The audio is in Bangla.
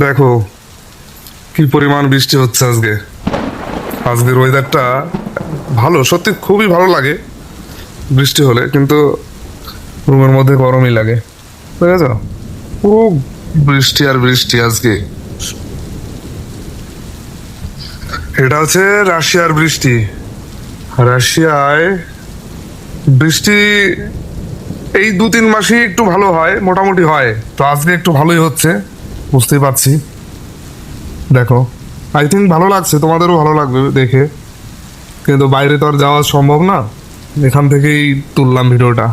দেখো কি পরিমাণ বৃষ্টি হচ্ছে আজকে। আজকের ওয়েদারটা ভালো, সত্যি খুবই ভালো লাগে বৃষ্টি হলে, কিন্তু রুমের মধ্যে গরমই লাগে, বুঝেছ? খুব বৃষ্টি আর বৃষ্টি আজকে। এটা হচ্ছে রাশিয়ার বৃষ্টি। রাশিয়ায় বৃষ্টি এই 2-3 মাসই একটু ভালো হয়, মোটামুটি হয়, তো আজকে একটু ভালোই হচ্ছে, বুঝতেই পারছি। দেখো, আই থিঙ্ক ভালো লাগছে, তোমাদেরও ভালো লাগবে দেখে, কিন্তু বাইরে তো আর যাওয়া সম্ভব না, এখান থেকেই তুললাম ভিডিওটা।